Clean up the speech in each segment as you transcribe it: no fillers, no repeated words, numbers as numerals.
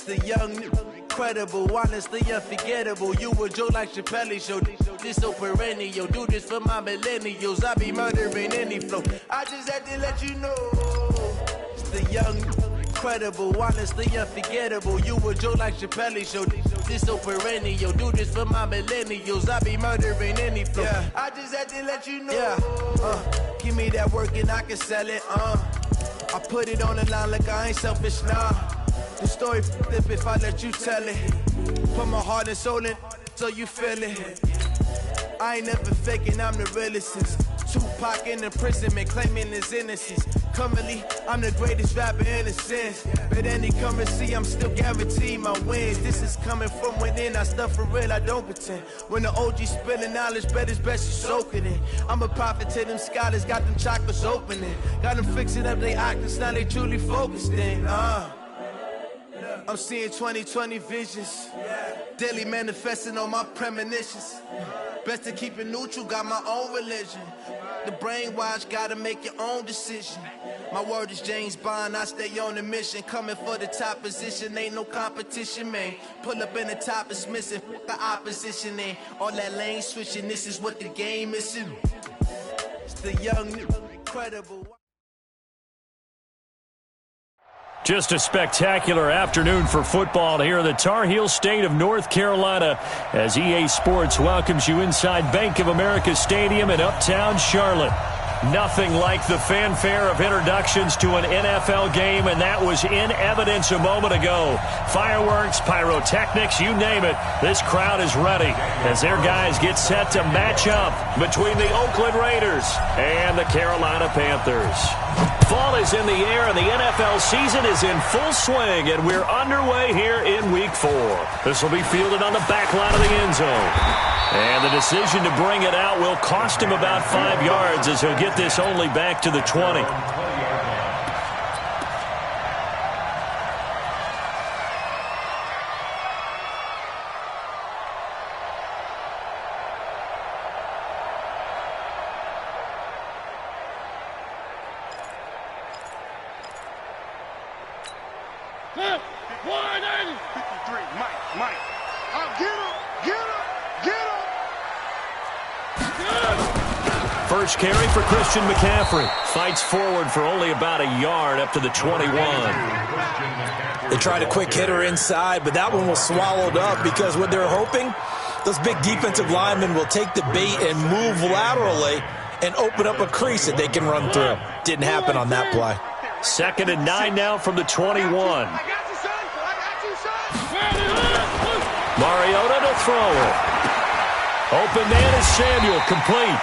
The young, incredible, honestly unforgettable. You a joke like Chappelle Show. This so perennial. Do this for my millennials. I be murdering any flow. I just had to let you know. It's the young, incredible, honestly unforgettable. You a joke like Chappelle Show. This so perennial. Do this for my millennials. I be murdering any flow. Yeah. I just had to let you know. Yeah. Give me that work and I can sell it. I put it on the line like I ain't selfish, nah. The story flip if I let you tell it. Put my heart and soul in so you feel it. I ain't never faking, I'm the realest since Tupac in imprisonment, claiming his innocence. Currently, I'm the greatest rapper in a sense. But any currency, I'm still guaranteed my wins. This is coming from within, I stuff for real, I don't pretend. When the OG spilling knowledge, bet it's best you soak it in. I'm a prophet to them scholars, got them chakras opening. Got them fixing up they octaves, now they truly focused in. I'm seeing 2020 visions, daily manifesting on my premonitions. Best to keep it neutral, got my own religion. The brainwash, gotta make your own decision. My word is James Bond, I stay on the mission. Coming for the top position, ain't no competition, man. Pull up in the top, it's missing, the opposition in. All that lane switching, this is what the game is. It's the young, incredible. Just a spectacular afternoon for football here in the Tar Heel state of North Carolina as EA Sports welcomes you inside Bank of America Stadium in Uptown Charlotte. Nothing like the fanfare of introductions to an NFL game, and that was in evidence a moment ago. Fireworks, pyrotechnics, you name it. This crowd is ready as their guys get set to match up between the Oakland Raiders and the Carolina Panthers. Fall is in the air, and the NFL season is in full swing, and we're underway here in Week 4. This will be fielded on the back line of the end zone. And the decision to bring it out will cost him about 5 yards as he'll get this only back to the 20. First carry for Christian McCaffrey. Fights forward for only about a yard up to the 21. They tried a quick hitter inside, but that one was swallowed up because what they're hoping, those big defensive linemen will take the bait and move laterally and open up a crease that they can run through. Didn't happen on that play. 2nd and 9 now from the 21. Mariota to throw it. Open man is Samuel, complete.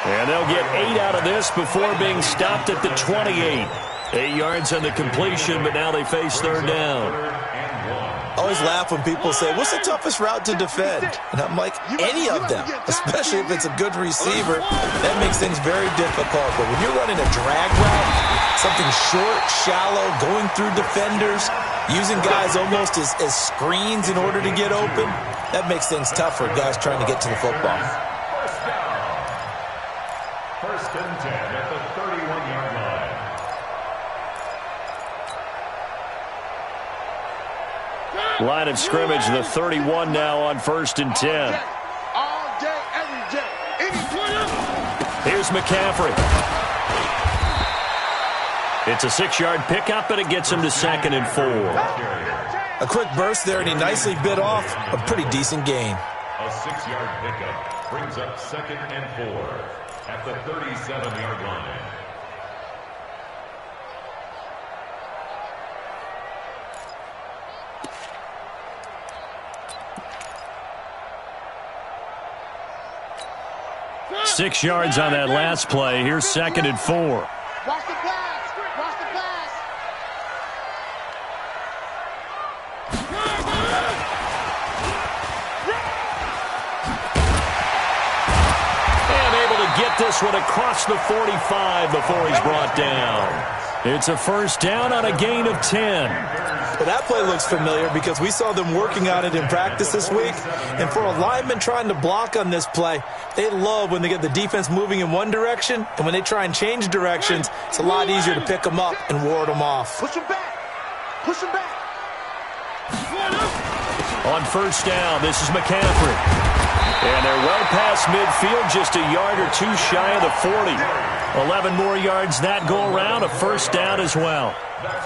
And they'll get 8 out of this before being stopped at the 28. 8 yards on the completion, but now they face 3rd down. I always laugh when people say, what's the toughest route to defend? And I'm like, any of them, especially if it's a good receiver. That makes things very difficult. But when you're running a drag route, something short, shallow, going through defenders, using guys almost as screens in order to get open, that makes things tough for guys trying to get to the football. First and 10 at the 31-yard line. Line of scrimmage, the 31 now on 1st and 10. All day, every day. Here's McCaffrey. It's a 6-yard pickup, and it gets him to 2nd and 4. A quick burst there, and he nicely bit off a pretty decent gain. A 6-yard pickup brings up 2nd and 4 at the 37-yard line. Six yards on that last play. Here's 2nd and 4. Watch the pass. Watch the pass. And able to get this one across the 45 before he's brought down. It's a first down on a gain of 10. Well, that play looks familiar because we saw them working on it in practice this week. And for a lineman trying to block on this play, they love when they get the defense moving in one direction. And when they try and change directions, it's a lot easier to pick them up and ward them off. Push them back. Push them back. On first down, this is McCaffrey. And they're well past midfield, just a yard or two shy of the 40. 11 more yards that go around, a first down as well.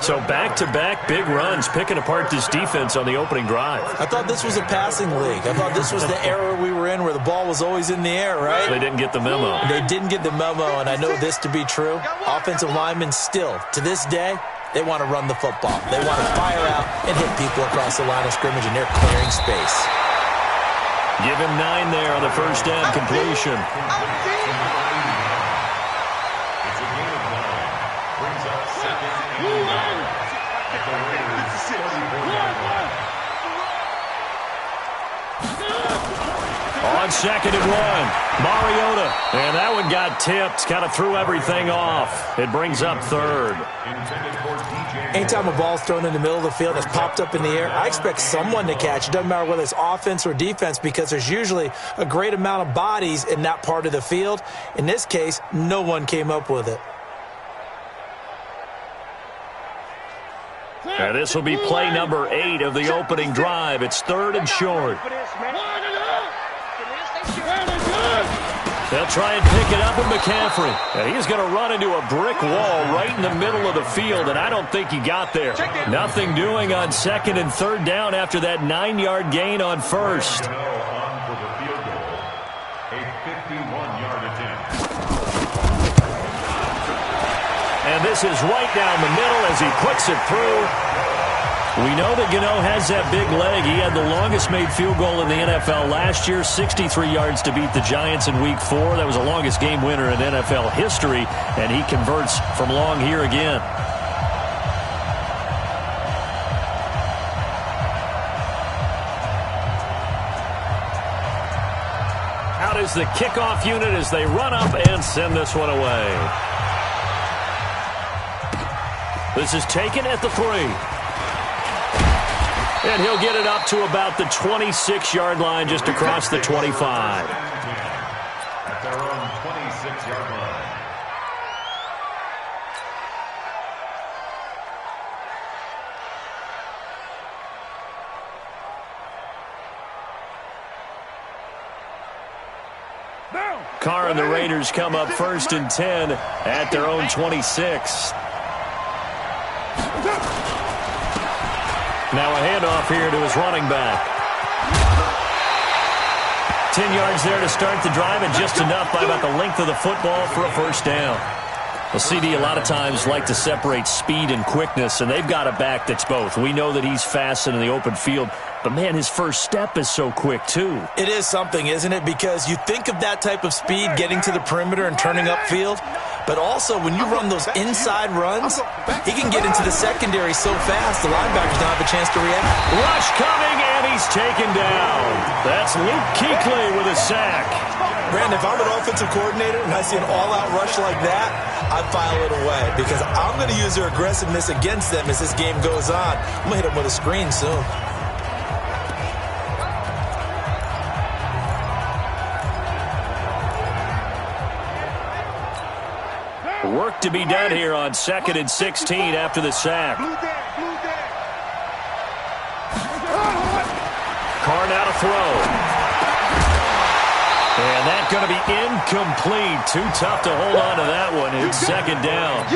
So back-to-back big runs, picking apart this defense on the opening drive. I thought this was a passing league. I thought this was the era we were in where the ball was always in the air, right? They didn't get the memo. They didn't get the memo, and I know this to be true. Offensive linemen still, to this day, they want to run the football. They want to fire out and hit people across the line of scrimmage, and they're clearing space. Give him 9 there on the first down completion. On second and 1, Mariota. And that one got tipped, kind of threw everything off. It brings up third. Anytime a ball's thrown in the middle of the field that's popped up in the air, I expect someone to catch. It doesn't matter whether it's offense or defense because there's usually a great amount of bodies in that part of the field. In this case, no one came up with it. And this will be play number 8 of the opening drive. It's third and short. They'll try and pick it up with McCaffrey. And he's going to run into a brick wall right in the middle of the field, and I don't think he got there. Nothing doing on second and third down after that 9-yard gain on first. A 51-yard attempt. And this is right down the middle as he puts it through. We know that Gano has that big leg. He had the longest made field goal in the NFL last year, 63 yards to beat the Giants in Week 4. That was the longest game winner in NFL history, and he converts from long here again. Out is the kickoff unit as they run up and send this one away. This is taken at the 3. And he'll get it up to about the 26-yard line, just across the 25. At their own 26-yard line. Carr and the Raiders come up first and 10 at their own 26. Now a handoff here to his running back. 10 yards there to start the drive, and just enough by about the length of the football for a first down. Well, CD a lot of times like to separate speed and quickness, and they've got a back that's both. We know that he's fast in the open field, but, man, his first step is so quick, too. It is something, isn't it? Because you think of that type of speed getting to the perimeter and turning upfield, but also when you run those inside runs, he can get into the secondary so fast the linebackers don't have a chance to react. Rush coming, and he's taken down. That's Luke Kuechly with a sack. Brandon, if I'm an offensive coordinator and I see an all-out rush like that, I file it away because I'm going to use their aggressiveness against them as this game goes on. I'm going to hit them with a screen soon. Work to be done here on 2nd and 16 after the sack. Carr now to throw. And that's going to be incomplete. Too tough to hold on to that one. It's second down.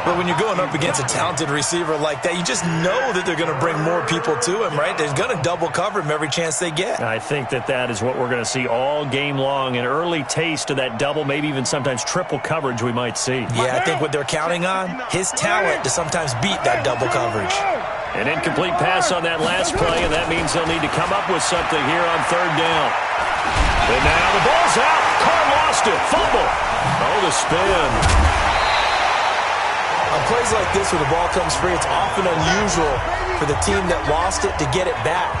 But when you're going up against a talented receiver like that, you just know that they're going to bring more people to him, right? They're going to double cover him every chance they get. I think that is what we're going to see all game long. An early taste of that double, maybe even sometimes triple coverage we might see. Yeah, I think what they're counting on, his talent to sometimes beat that double coverage. An incomplete pass on that last play, and that means they'll need to come up with something here on third down. And now the ball's out. Carr lost it. Fumble. Oh, the spin. On plays like this where the ball comes free, it's often unusual for the team that lost it to get it back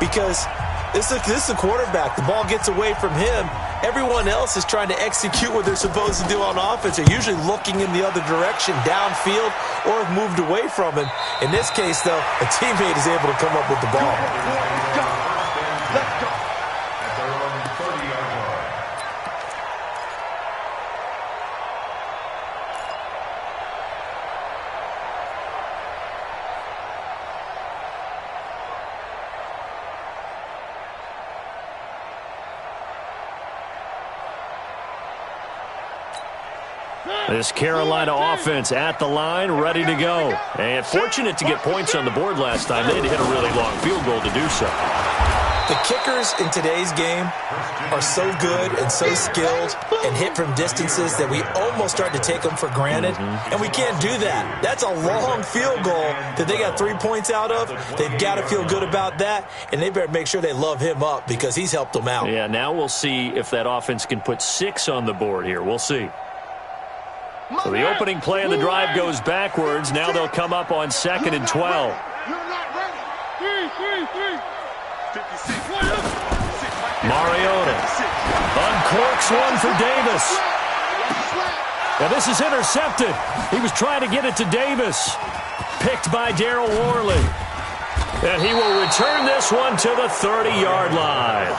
because this is the quarterback. The ball gets away from him. Everyone else is trying to execute what they're supposed to do on offense. They're usually looking in the other direction, downfield, or have moved away from him. In this case, though, a teammate is able to come up with the ball. Let's go. At their own 30-yard line. This Carolina offense at the line, ready to go. And fortunate to get points on the board last time. They had to hit a really long field goal to do so. The kickers in today's game are so good and so skilled and hit from distances that we almost start to take them for granted, and we can't do that. That's a long field goal that they got 3 points out of. They've got to feel good about that, and they better make sure they love him up because he's helped them out. Yeah, now we'll see if that offense can put 6 on the board here. We'll see. So the opening play of the drive goes backwards. Now they'll come up on 2nd and 12. Mariota uncorks one for Davis. Now this is intercepted. He was trying to get it to Davis. Picked by Darryl Worley. And he will return this one to the 30-yard line.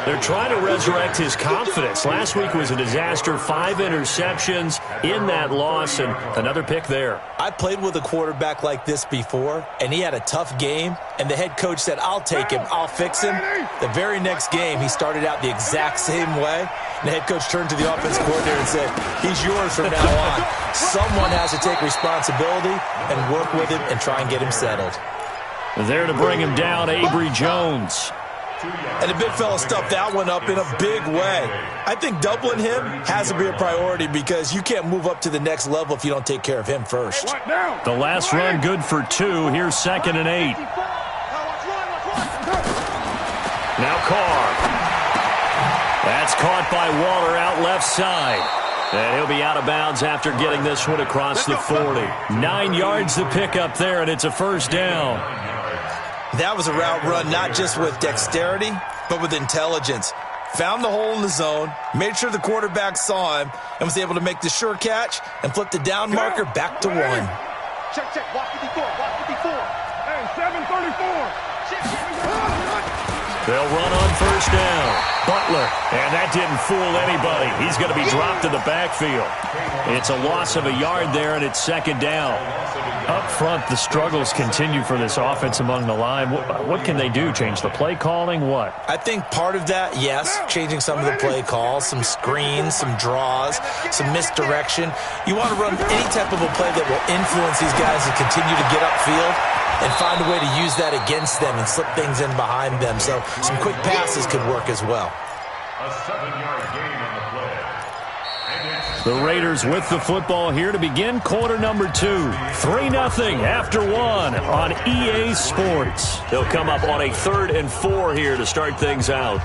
They're trying to resurrect his confidence. Last week was a disaster. 5 interceptions in that loss, and another pick there. I played with a quarterback like this before, and he had a tough game, and the head coach said, I'll take him, I'll fix him. The very next game, he started out the exact same way, and the head coach turned to the offense coordinator and said, he's yours from now on. Someone has to take responsibility and work with him and try and get him settled. There to bring him down, Avery Jones. And the big fella stuffed that one up in a big way. I think doubling him has to be a priority because you can't move up to the next level if you don't take care of him first. The last run good for 2. Here's 2nd and 8. Now Carr. That's caught by Waller out left side. And he'll be out of bounds after getting this one across the 40. 9 yards to pick up there, and it's a first down. That was a route run not just with dexterity, but with intelligence. Found the hole in the zone, made sure the quarterback saw him, and was able to make the sure catch and flip the down marker back to 1. Check, check. Walk 54. Walk 54. Hey, 734. They'll run on first down. Butler, and that didn't fool anybody. He's going to be dropped in the backfield. It's a loss of a yard there, and it's 2nd down. Up front, the struggles continue for this offense among the line. What can they do? Change the play calling? What? I think part of that, yes, changing some of the play calls, some screens, some draws, some misdirection. You want to run any type of a play that will influence these guys to continue to get upfield and find a way to use that against them and slip things in behind them. So some quick passes could work as well. A 7-yard gain on the play. The Raiders with the football here to begin quarter number 2. 3-0 after 1 on EA Sports. They'll come up on a 3rd and 4 here to start things out.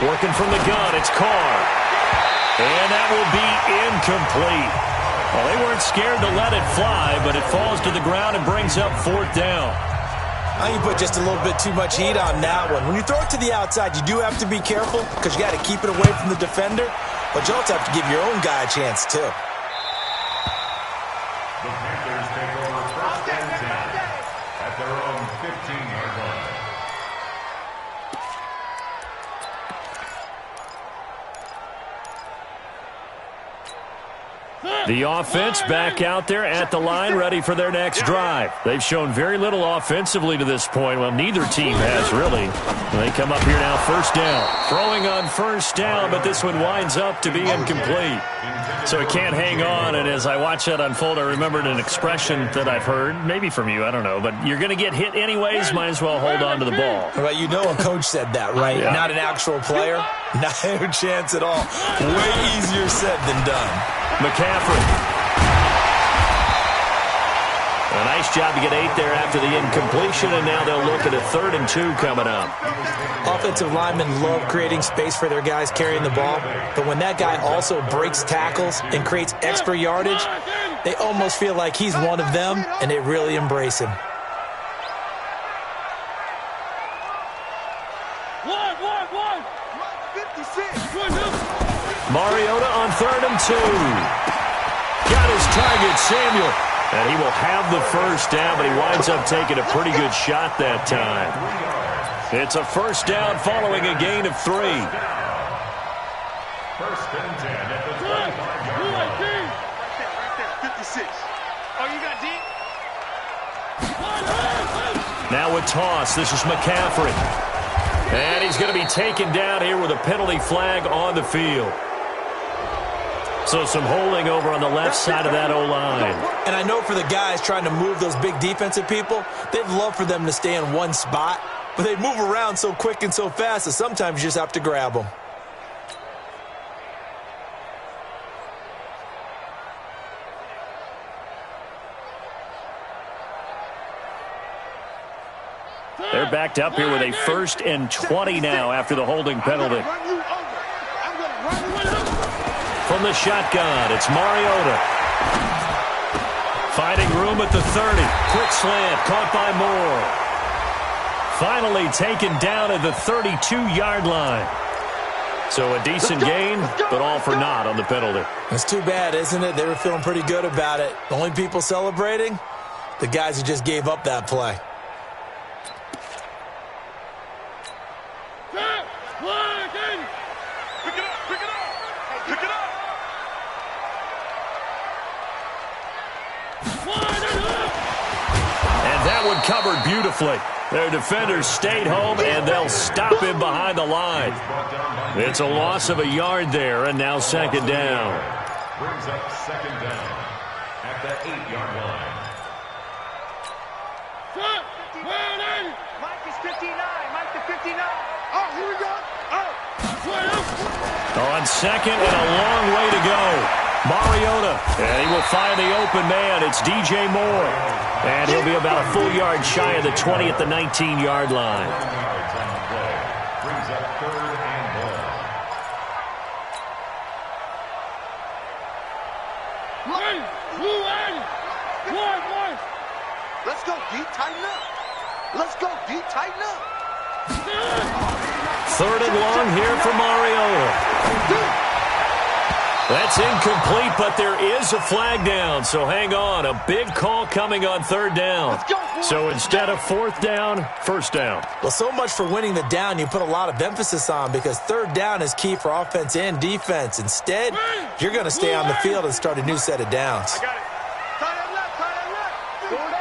Working from the gun, it's Carr. And that will be incomplete. Well, they weren't scared to let it fly, but it falls to the ground and brings up 4th down. I think you put just a little bit too much heat on that one. When you throw it to the outside, you do have to be careful because you got to keep it away from the defender, but you also have to give your own guy a chance too. The Panthers take over 1st and 10 at their own 15-yard line. The offense back out there at the line, ready for their next drive. They've shown very little offensively to this point. Well, neither team has, really. They come up here now, 1st down. Throwing on 1st down, but this one winds up to be incomplete. So it can't hang on, and as I watch that unfold, I remembered an expression that I've heard, maybe from you, I don't know, but you're going to get hit anyways, might as well hold on to the ball. Well, you know a coach said that, right? Yeah. Not an actual player. No chance at all. Way easier said than done. McCaffrey. A nice job to get 8 there after the incompletion, and now they'll look at a 3rd and 2 coming up. Offensive linemen love creating space for their guys carrying the ball, but when that guy also breaks tackles and creates extra yardage, they almost feel like he's one of them, and they really embrace him. Mariota on 3rd and 2. Got his target, Samuel. And he will have the 1st down, but he winds up taking a pretty good shot that time. It's a 1st down following a gain of 3. 1st and 10 at the 25-yard line. 56. Oh, you got deep? Now a toss. This is McCaffrey. And he's going to be taken down here with a penalty flag on the field. So some holding over on the left side of that O-line. And I know for the guys trying to move those big defensive people, they'd love for them to stay in one spot, but they move around so quick and so fast that sometimes you just have to grab them. They're backed up here with a 1st and 20 now after the holding penalty. From the shotgun, it's Mariota. Finding room at the 30. Quick slant, caught by Moore. Finally taken down at the 32-yard line. So a decent gain, but all for naught on the penalty. It's too bad, isn't it? They were feeling pretty good about it. The only people celebrating? The guys who just gave up that play. Covered beautifully. Their defenders stayed home, and they'll stop him behind the line. It's a loss of a yard there, and now 2nd down. Brings up 2nd down at the 8-yard line. Mike is 59. Mike to 59. Oh, here we go. Oh. On 2nd and a long way to go. Mariota, and he will find the open man. It's DJ Moore. And he'll be about a full yard shy of the 20 at the 19-yard line. Brings up 3rd and ball. Let's go deep, tighten up. Let's go deep, tighten up. 3rd and long here for Mariota. That's incomplete, but there is a flag down, so hang on. A big call coming on 3rd down. So instead of 4th down, 1st down. Well, so much for winning the down you put a lot of emphasis on, because 3rd down is key for offense and defense. Instead, you're going to stay on the field and start a new set of downs. I got it. Go down.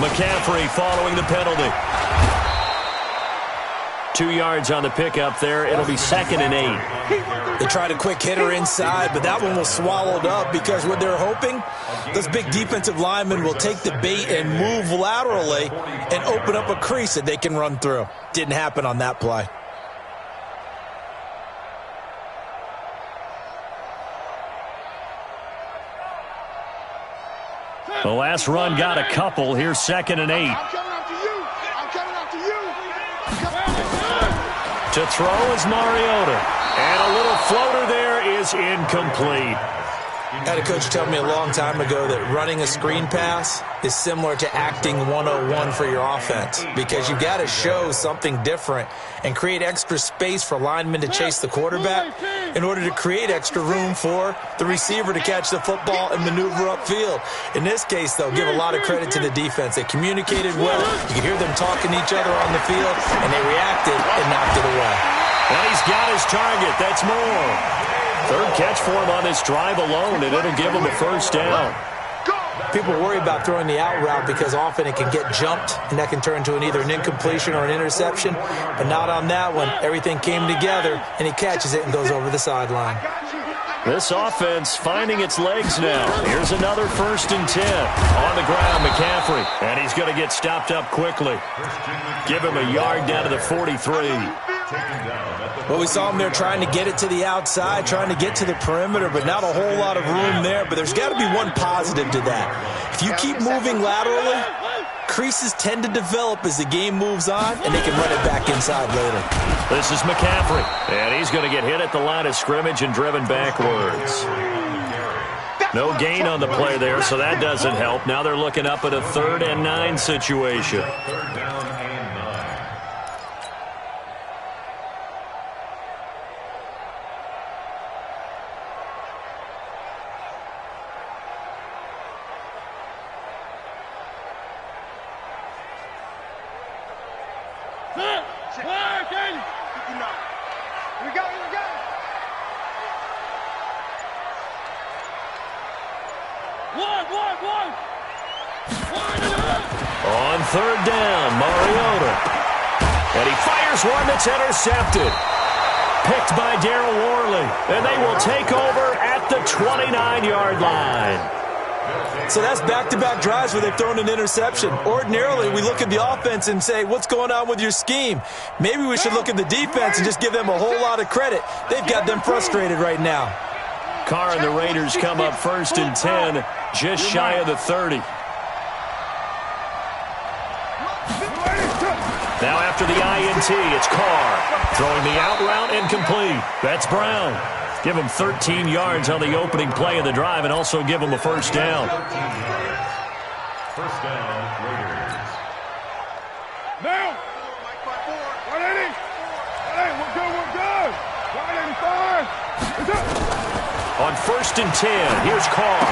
McCaffrey following the penalty. 2 yards on the pickup there. It'll be 2nd and 8. They tried a quick hitter inside, but that one was swallowed up because what they're hoping, those big defensive linemen will take the bait and move laterally and open up a crease that they can run through. Didn't happen on that play. The last run got a couple. Here's 2nd and 8. I'm coming after you. I'm coming after you. To throw is Mariota. And a little floater there is incomplete. I had a coach tell me a long time ago that running a screen pass is similar to acting 101 for your offense, because you've got to show something different and create extra space for linemen to chase the quarterback in order to create extra room for the receiver to catch the football and maneuver upfield. In this case, though, give a lot of credit to the defense. They communicated well. You could hear them talking to each other on the field, and they reacted and knocked it away. And he's got his target. That's Moore. 3rd catch for him on this drive alone, and it'll give him a 1st down. People worry about throwing the out route because often it can get jumped, and that can turn into either an incompletion or an interception. But not on that one. Everything came together, and he catches it and goes over the sideline. This offense finding its legs now. Here's another 1st and 10. On the ground, McCaffrey. And he's going to get stopped up quickly. Give him a yard down to the 43. Well, we saw him there trying to get it to the outside, trying to get to the perimeter, but not a whole lot of room there. But there's got to be one positive to that. If you keep moving laterally, creases tend to develop as the game moves on, and they can run it back inside later. This is McCaffrey, and he's going to get hit at the line of scrimmage and driven backwards. No gain on the play there, so that doesn't help. Now they're looking up at a 3rd and 9 situation. 3rd down and 9. third down, Mariota. And he fires one that's intercepted. Picked by Darryl Worley. And they will take over at the 29-yard line. So that's back-to-back drives where they've thrown an interception. Ordinarily, we look at the offense and say, what's going on with your scheme? Maybe we should look at the defense and just give them a whole lot of credit. They've got them frustrated right now. Carr and the Raiders come up 1st and 10, just shy of the 30. Now after the INT, it's Carr. Throwing the out route incomplete. That's Brown. Give him 13 yards on the opening play of the drive and also give him a first down. First down, Raiders. Now! 180! Hey, we're good! 185! On 1st and 10, here's Carr.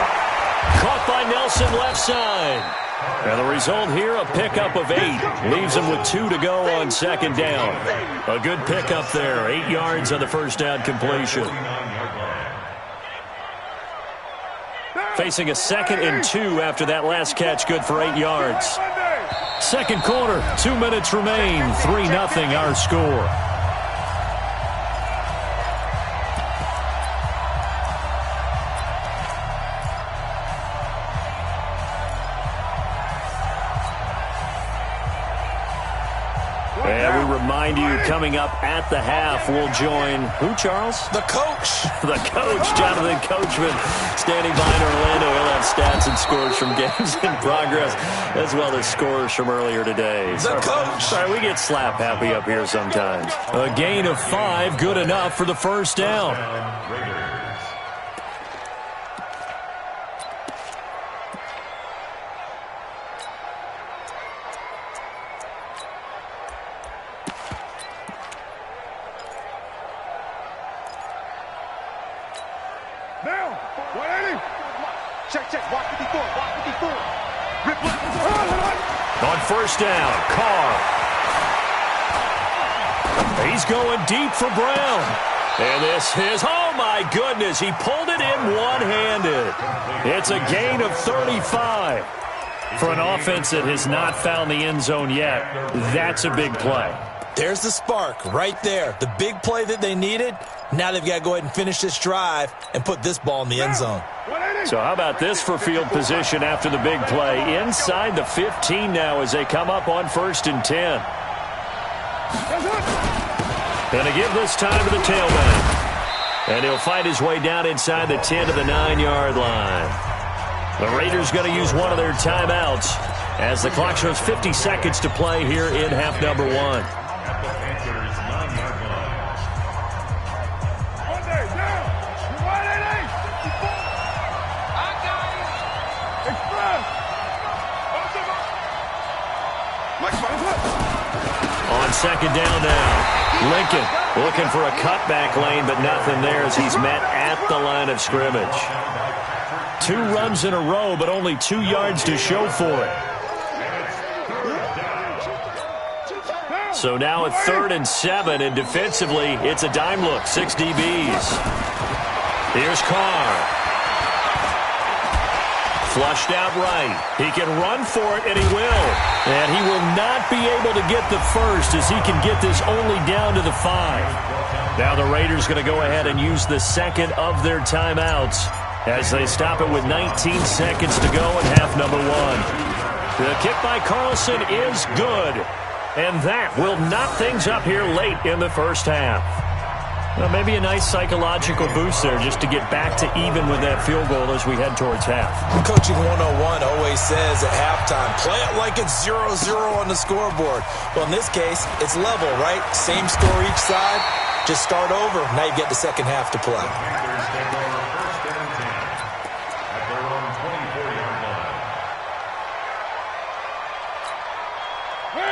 Caught by Nelson left side. And the result here, a pickup of 8. Leaves him with 2 to go on 2nd down. A good pickup there. 8 yards on the first down completion. Facing a 2nd and 2 after that last catch, good for 8 yards. Second quarter, 2 minutes remain. 3-0 our score. And we remind you, coming up at the half, we'll join who, Charles? The coach. The coach, Jonathan Coachman, standing by in Orlando. He'll have stats and scores from games in progress, as well as scores from earlier today. The coach. Sorry, we get slap happy up here sometimes. A gain of 5, good enough for the first down. Now! 180! Check, walk 54. On first down, Carr. He's going deep for Brown. And this is, oh my goodness, he pulled it in one-handed. It's a gain of 35. For an offense that has not found the end zone yet, that's a big play. There's the spark right there. The big play that they needed. Now they've got to go ahead and finish this drive and put this ball in the end zone. So how about this for field position after the big play? Inside the 15 now as they come up on 1st and 10. Going to give this time to the tailback. And he'll fight his way down inside the 10 to the 9-yard line. The Raiders going to use one of their timeouts as the clock shows 50 seconds to play here in half number 1. On 2nd down now, Lincoln looking for a cutback lane, but nothing there as he's met at the line of scrimmage. 2 runs in a row, but only 2 yards to show for it. So now at 3rd and 7, and defensively, it's a dime look, 6 DBs. Here's Carr. Flushed out right. He can run for it, and he will. And he will not be able to get the first as he can get this only down to the 5. Now the Raiders going to go ahead and use the second of their timeouts as they stop it with 19 seconds to go in half number 1. The kick by Carlson is good. And that will knock things up here late in the first half. Well, maybe a nice psychological boost there just to get back to even with that field goal as we head towards half. Coaching 101 always says at halftime, play it like it's 0-0 on the scoreboard. Well, in this case, it's level, right? Same score each side. Just start over. Now you get the second half to play.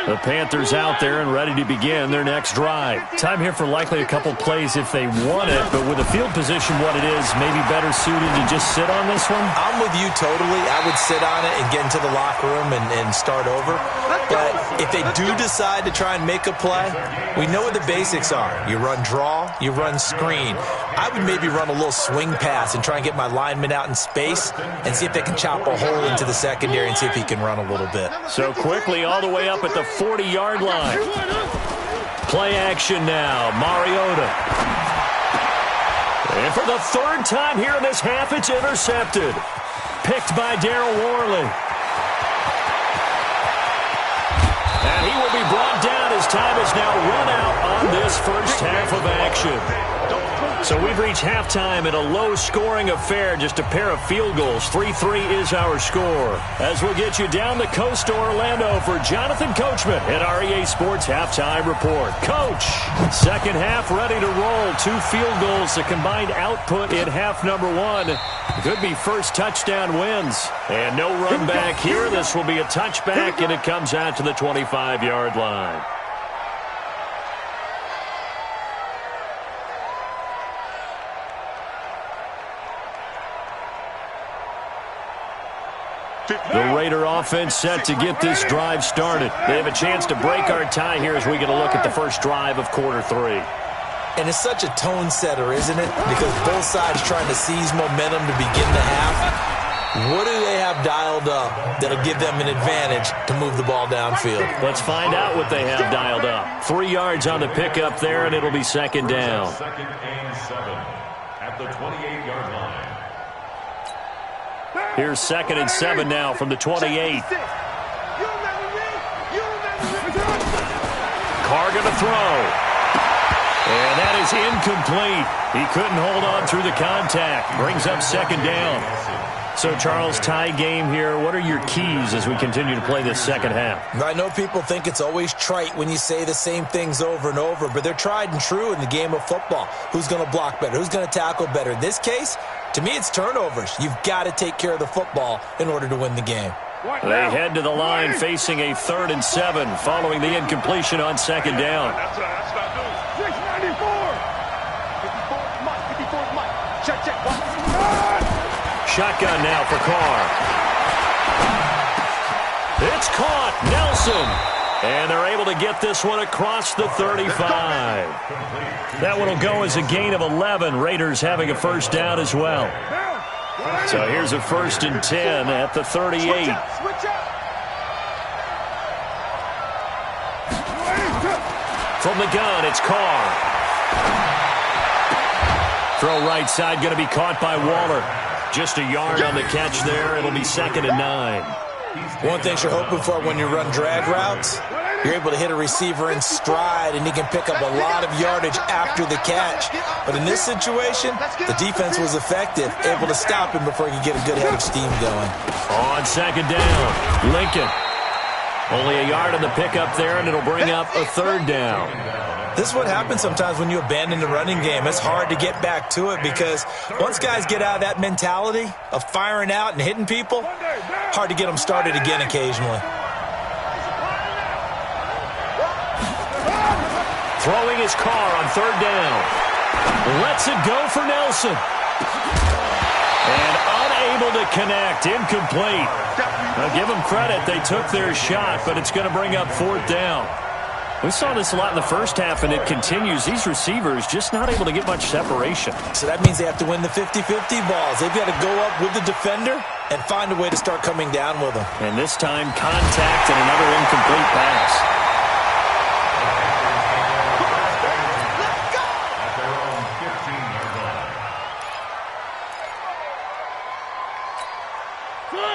The Panthers out there and ready to begin their next drive. Time here for likely a couple plays if they want it, but with the field position what it is, maybe better suited to just sit on this one? I'm with you totally. I would sit on it and get into the locker room and start over. But if they do decide to try and make a play, we know what the basics are. You run draw, you run screen. I would maybe run a little swing pass and try and get my lineman out in space and see if they can chop a hole into the secondary and see if he can run a little bit. So quickly all the way up at the 40-yard line. Play action now, Mariota. And for the third time here in this half, it's intercepted. Picked by Darryl Worley. And he will be brought down as time is now run out on this first half of action. So we've reached halftime in a low-scoring affair, just a pair of field goals. 3-3 is our score. As we'll get you down the coast to Orlando for Jonathan Coachman at our EA Sports Halftime Report. Coach, second half ready to roll. 2 field goals, the combined output in half number 1. Could be first touchdown wins. And no run back here. This will be a touchback, and it comes out to the 25-yard line. The Raider offense set to get this drive started. They have a chance to break our tie here as we get a look at the first drive of quarter 3. And it's such a tone setter, isn't it? Because both sides trying to seize momentum to begin the half. What do they have dialed up that'll give them an advantage to move the ball downfield? Let's find out what they have dialed up. 3 yards on the pickup there, and it'll be second down. Second and 7 at the 28-yard line. Here's second and 7 now from the 28. Carr going to throw. And that is incomplete. He couldn't hold on through the contact. Brings up second down. So, Charles, tie game here. What are your keys as we continue to play this second half? I know people think it's always trite when you say the same things over and over, but they're tried and true in the game of football. Who's going to block better? Who's going to tackle better? In this case, to me, it's turnovers. You've got to take care of the football in order to win the game. They head to the line facing a 3rd and 7 following the incompletion on second down. That's not good. 694. 54 Mike. 54 Mike. Check. Shotgun now for Carr. It's caught. Nelson. And they're able to get this one across the 35. That one will go as a gain of 11. Raiders having a first down as well. So here's a 1st and 10 at the 38. From the gun, it's Carr. Throw right side, going to be caught by Waller. Just a yard on the catch there. It'll be 2nd and 9. One thing you're hoping for when you run drag routes, you're able to hit a receiver in stride, and he can pick up a lot of yardage after the catch. But in this situation, the defense was effective, able to stop him before he could get a good head of steam going. On second down, Lincoln. Only a yard on the pickup there, and it'll bring up a 3rd down. This is what happens sometimes when you abandon the running game. It's hard to get back to it because once guys get out of that mentality of firing out and hitting people, hard to get them started again occasionally. Throwing his Carr on 3rd down. Lets it go for Nelson. And unable to connect. Incomplete. Now give them credit. They took their shot, but it's going to bring up 4th down. We saw this a lot in the first half, and it continues. These receivers just not able to get much separation. So that means they have to win the 50-50 balls. They've got to go up with the defender and find a way to start coming down with them. And this time, contact and another incomplete pass.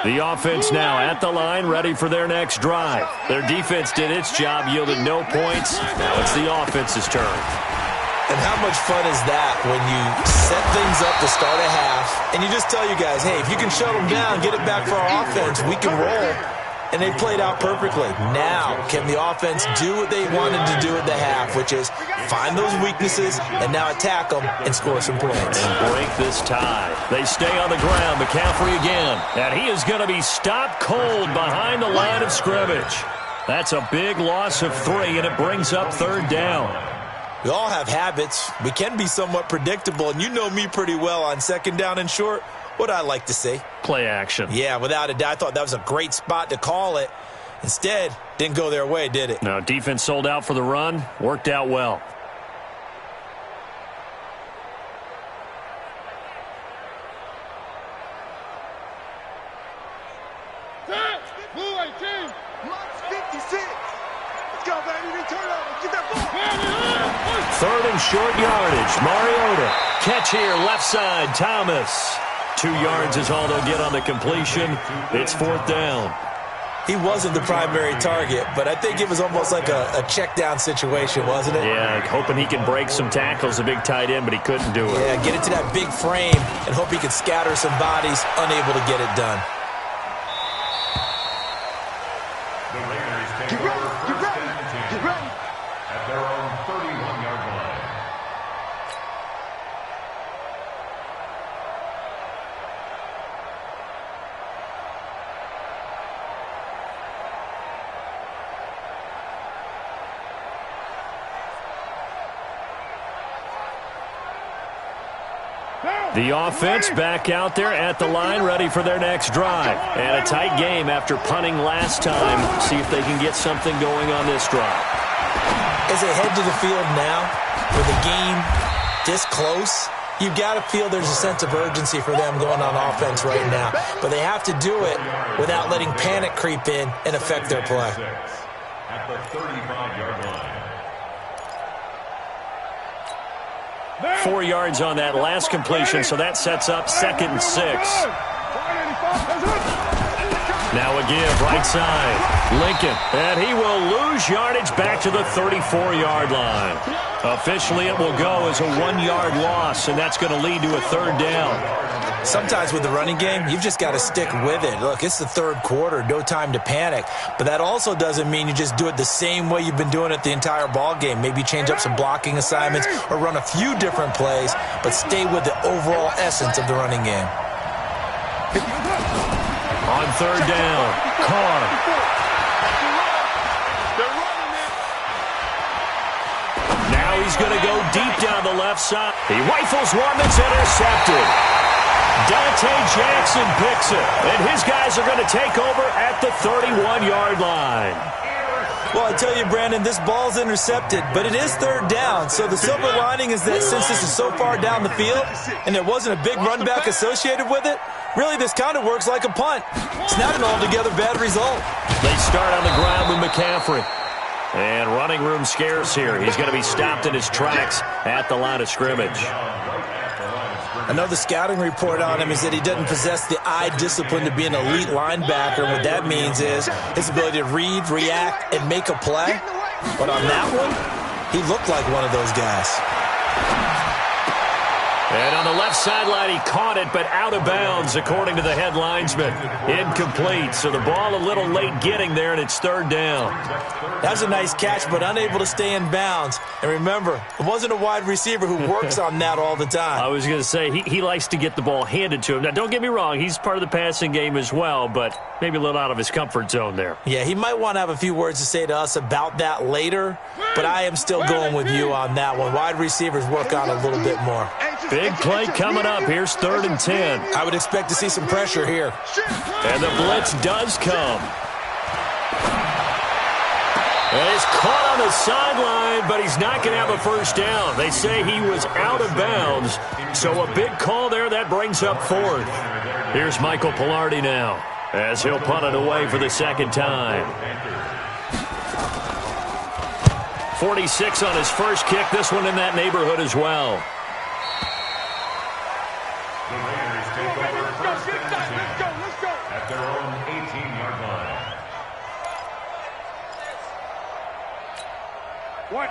The offense now at the line, ready for their next drive. Their defense did its job, yielded no points. Now it's the offense's turn. And how much fun is that when you set things up to start a half, and you just tell you guys, hey, if you can shut them down, get it back for our offense, we can roll. And they played out perfectly. Now, can the offense do what they wanted to do at the half, which is find those weaknesses and now attack them and score some points. And break this tie. They stay on the ground. McCaffrey again. And he is going to be stopped cold behind the line of scrimmage. That's a big loss of 3, and it brings up 3rd down. We all have habits. We can be somewhat predictable, and you know me pretty well on 2nd down and short. What I like to say? Play action. Yeah, without a doubt. I thought that was a great spot to call it. Instead, didn't go their way, did it? No, defense sold out for the run. Worked out well. Blue 18. Marks 56. Let's go, baby. Return over. Get that ball. 3rd and short yardage. Mariota. Catch here, left side. Thomas. 2 yards is all they'll get on the completion. It's 4th down. He wasn't the primary target, but I think it was almost like a check down situation, wasn't it? Yeah, hoping he can break some tackles, a big tight end, but he couldn't do it. Yeah, get it to that big frame and hope he could scatter some bodies, unable to get it done. The Raiders take over 1st and 10 at their own 31-yard line. The offense back out there at the line, ready for their next drive. And a tight game after punting last time. See if they can get something going on this drive. As they head to the field now, with the game this close, you've got to feel there's a sense of urgency for them going on offense right now. But they have to do it without letting panic creep in and affect their play. At the 35-yard line. 4 yards on that last completion, so that sets up 2nd and 6. Now a give, right side. Lincoln, and he will lose yardage back to the 34-yard line. Officially, it will go as a 1-yard loss, and that's going to lead to a 3rd down. Sometimes with the running game, you've just got to stick with it. Look, it's the 3rd quarter, no time to panic. But that also doesn't mean you just do it the same way you've been doing it the entire ball game. Maybe change up some blocking assignments or run a few different plays, but stay with the overall essence of the running game. On 3rd down, Carr. Now he's going to go deep down the left side. He rifles one that's intercepted. Dante Jackson picks it, and his guys are going to take over at the 31-yard line. Well, I tell you, Brandon, this ball's intercepted, but it is 3rd down. So the silver lining is that since this is so far down the field and there wasn't a big run back associated with it, really this kind of works like a punt. It's not an altogether bad result. They start on the ground with McCaffrey. And running room scarce here. He's going to be stopped in his tracks at the line of scrimmage. I know the scouting report on him is that he doesn't possess the eye discipline to be an elite linebacker. What that means is his ability to read, react, and make a play. But on that one, he looked like one of those guys. And on the left sideline, he caught it, but out of bounds, according to the head linesman. Incomplete, so the ball a little late getting there, and it's 3rd down. That was a nice catch, but unable to stay in bounds. And remember, it wasn't a wide receiver who works on that all the time. I was going to say, he likes to get the ball handed to him. Now, don't get me wrong, he's part of the passing game as well, but maybe a little out of his comfort zone there. Yeah, he might want to have a few words to say to us about that later, but I am still going with you on that one. Wide receivers work on a little bit more. Big play coming up. Here's 3rd and 10. I would expect to see some pressure here. And the blitz does come. And he's caught on the sideline, but he's not going to have a 1st down. They say he was out of bounds. So a big call there. That brings up 4th. Here's Michael Pilardi now as he'll punt it away for the 2nd time. 46 on his first kick. This one in that neighborhood as well. The Raiders take over 1st and 10 at their own 18-yard line.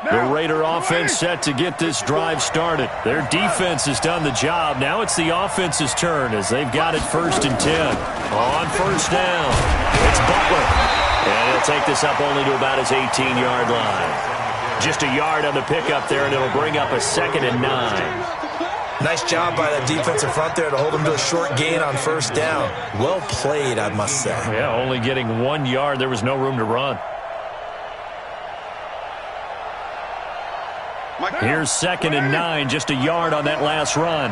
The Raider offense set to get this drive started. Their defense has done the job. Now it's the offense's turn as they've got it 1st and 10. On 1st down, it's Butler. And he'll take this up only to about his 18-yard line. Just a yard on the pickup there, and it'll bring up a 2nd and 9. Nice job by that defensive front there to hold him to a short gain on 1st down. Well played, I must say. Yeah, only getting 1 yard. There was no room to run. Here's 2nd and 9, just a yard on that last run.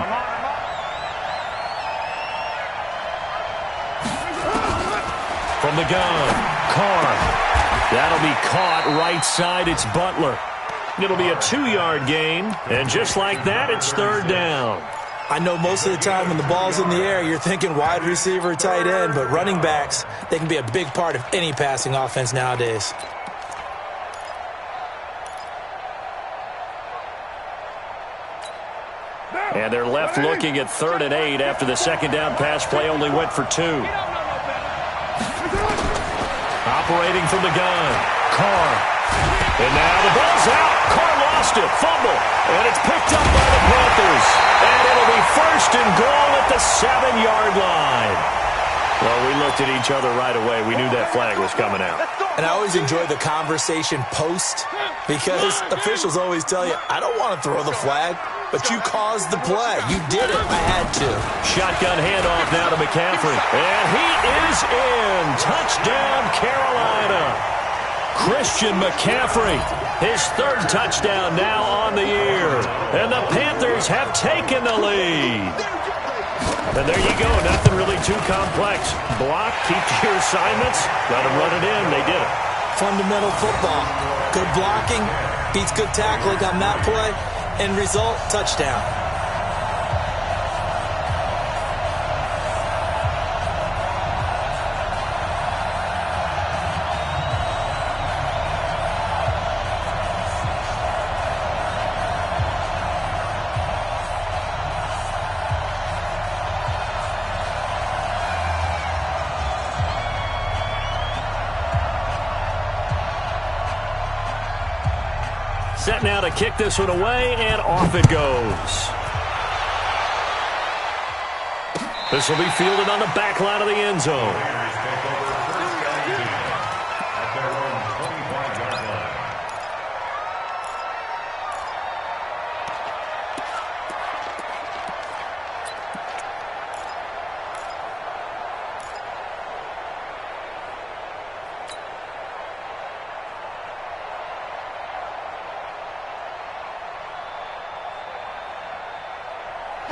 From the gun, Carr. That'll be caught right side. It's Butler. It'll be a 2-yard gain, and just like that, it's 3rd down. I know most of the time when the ball's in the air, you're thinking wide receiver, tight end, but running backs, they can be a big part of any passing offense nowadays. And they're left looking at 3rd and 8 after the 2nd down pass play only went for 2. Operating from the gun, Carr. And now the ball's out. Carr lost it. Fumble. And it's picked up by the Panthers. And it'll be 1st and goal at the 7-yard line. Well, we looked at each other right away. We knew that flag was coming out. And I always enjoy the conversation post because officials always tell you, I don't want to throw the flag, but you caused the play. You did it. I had to. Shotgun handoff now to McCaffrey. And he is in. Touchdown, Carolina. Christian McCaffrey, his 3rd touchdown now on the year. And the Panthers have taken the lead. And there you go. Nothing really too complex. Block, keep to your assignments, let them run it in. They did it. Fundamental football. Good blocking beats good tackling on that play. End result, touchdown. Set now to kick this one away, and off it goes. This will be fielded on the back line of the end zone.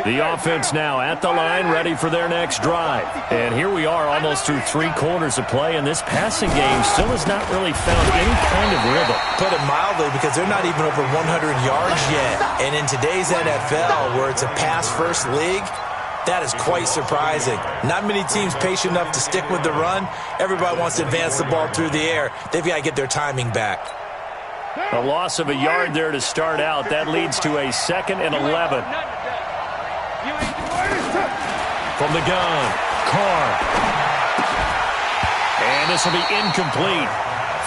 The offense now at the line, ready for their next drive. And here we are almost through 3 quarters of play, and this passing game still has not really found any kind of rhythm. Put it mildly, because they're not even over 100 yards yet. And in today's NFL, where it's a pass-first league, that is quite surprising. Not many teams patient enough to stick with the run. Everybody wants to advance the ball through the air. They've got to get their timing back. A loss of a yard there to start out. That leads to a 2nd and 11. From the gun, Carr. And this will be incomplete.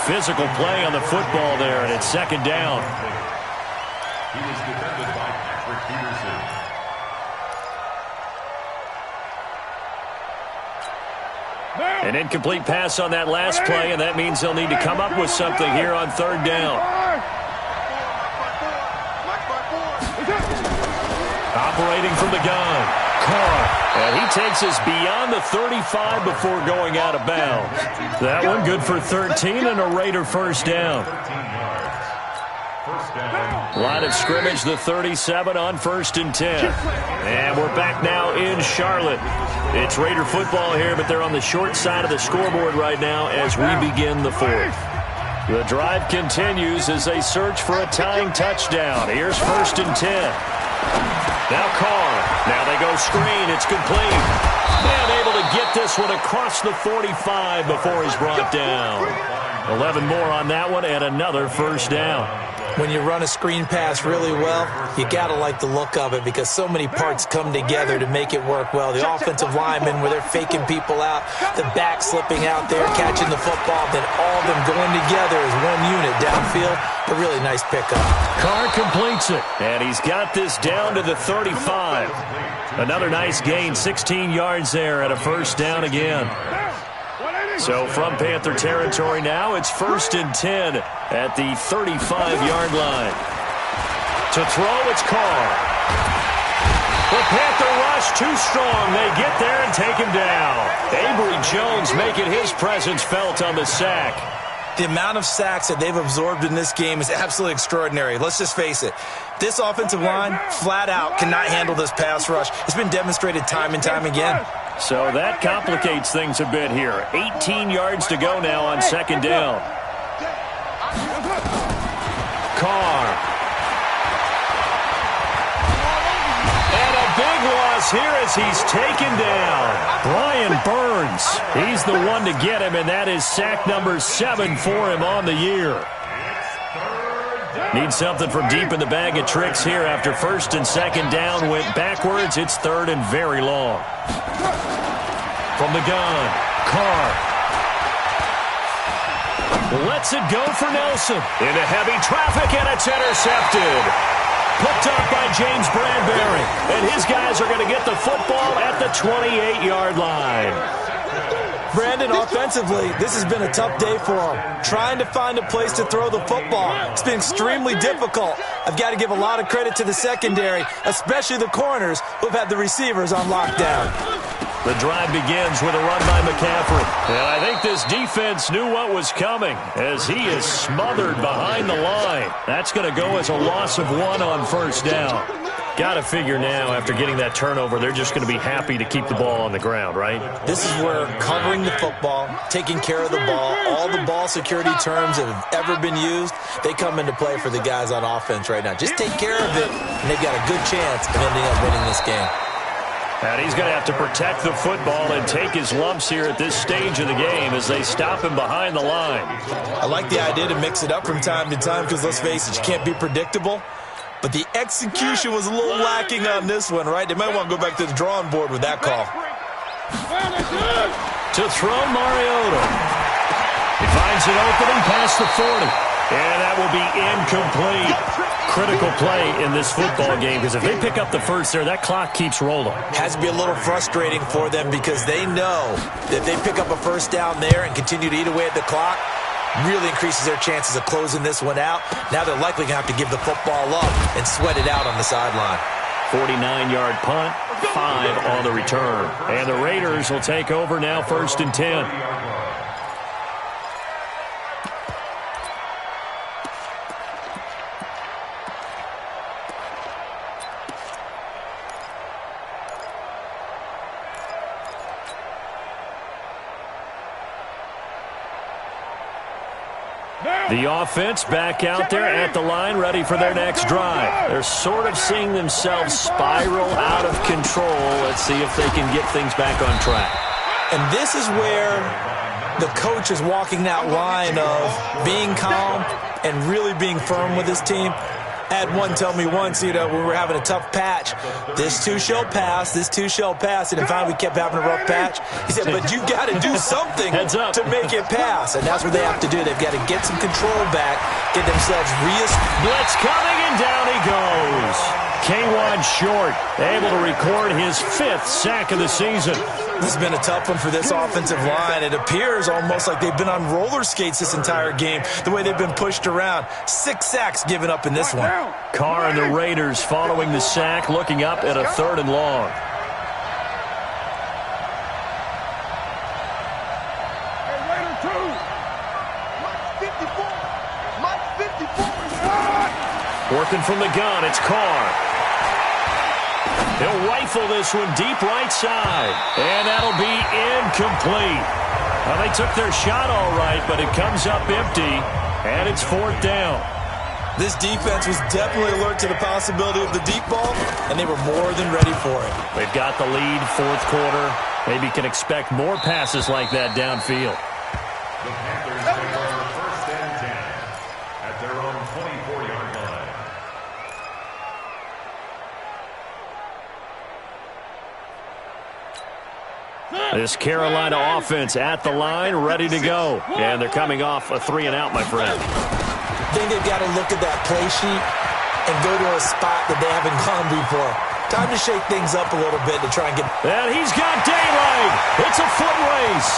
Physical play on the football there, and it's 2nd down. He was defended by Patrick Peterson. An incomplete pass on that last play, and that means they'll need to come up with something here on 3rd down. Operating from the gun, Carr. And he takes us beyond the 35 before going out of bounds. That one good for 13 and a Raider 1st down. Line of scrimmage, the 37 on 1st and 10. And we're back now in Charlotte. It's Raider football here, but they're on the short side of the scoreboard right now as we begin the 4th. The drive continues as they search for a tying touchdown. Here's 1st and 10. Now Carr. Now they go screen. It's complete. And able to get this one across the 45 before he's brought down. 11 more on that one and another 1st down. When you run a screen pass really well, you got to like the look of it because so many parts come together to make it work well. The offensive linemen, where they're faking people out, the back slipping out there, catching the football, then all of them going together as one unit downfield. A really nice pickup. Carr completes it, and he's got this down to the 35. Another nice gain, 16 yards there at a 1st down again. So from Panther territory now, it's 1st and 10 at the 35-yard line. To throw, it's Carr. The Panther rush too strong. They get there and take him down. Avery Jones making his presence felt on the sack. The amount of sacks that they've absorbed in this game is absolutely extraordinary. Let's just face it. This offensive line, flat out, cannot handle this pass rush. It's been demonstrated time and time again. So that complicates things a bit here. 18 yards to go now on second down. Carr. And a big loss here as he's taken down. Brian Burns. He's the one to get him, and that is sack number 7 for him on the year. Need something from deep in the bag of tricks here after first and second down went backwards. It's third and very long. From the gun, Carr. Lets it go for Nelson. Into heavy traffic, and it's intercepted. Picked up by James Bradbury. And his guys are going to get the football at the 28-yard line. Brandon, offensively, this has been a tough day for him. Trying to find a place to throw the football. It's been extremely difficult. I've got to give a lot of credit to the secondary, especially the corners who've had the receivers on lockdown. The drive begins with a run by McCaffrey. And I think this defense knew what was coming as he is smothered behind the line. That's going to go as a loss of 1 on first down. Got to figure now, after getting that turnover, they're just going to be happy to keep the ball on the ground, right? This is where covering the football, taking care of the ball, all the ball security terms that have ever been used, they come into play for the guys on offense right now. Just take care of it, and they've got a good chance of ending up winning this game. And he's going to have to protect the football and take his lumps here at this stage of the game as they stop him behind the line. I like the idea to mix it up from time to time because, let's face it, you can't be predictable. But the execution was a little lacking on this one, right? They might want to go back to the drawing board with that call. To throw Mariota. He finds an opening past the 40. And that will be incomplete. Critical play in this football game because if they pick up the first there, that clock keeps rolling. Has to be a little frustrating for them because they know that if they pick up a first down there and continue to eat away at the clock, really increases their chances of closing this one out. Now they're likely going to have to give the football up and sweat it out on the sideline. 49-yard punt, 5 on the return. And the Raiders will take over now, 1st and 10. The offense back out there at the line, ready for their next drive. They're sort of seeing themselves spiral out of control. Let's see if they can get things back on track. And this is where the coach is walking that line of being calm and really being firm with his team. I had one tell me once, when we were having a tough patch, this too shall pass, this too shall pass, and finally we kept having a rough patch. He said, but you got to do something to make it pass, and that's what they have to do. They've got to get some control back, get themselves blitz coming, and down he goes. K1 Short, able to record his 5th sack of the season. This has been a tough one for this offensive line. It appears almost like they've been on roller skates this entire game, the way they've been pushed around. 6 sacks given up in this one. Carr and the Raiders following the sack, looking up at a 3rd and long. Working from the gun, it's Carr. He'll rifle this one deep right side. And that'll be incomplete. Well, they took their shot all right, but it comes up empty. And it's 4th down. This defense was definitely alert to the possibility of the deep ball, and they were more than ready for it. They've got the lead, 4th quarter. Maybe can expect more passes like that downfield. The Panthers take over 1st and 10 at their own 24-yard line. This Carolina offense at the line, ready to go. And they're coming off a 3-and-out, my friend. I think they've got to look at that play sheet and go to a spot that they haven't gone before. Time to shake things up a little bit to try and get... And he's got daylight. It's a foot race.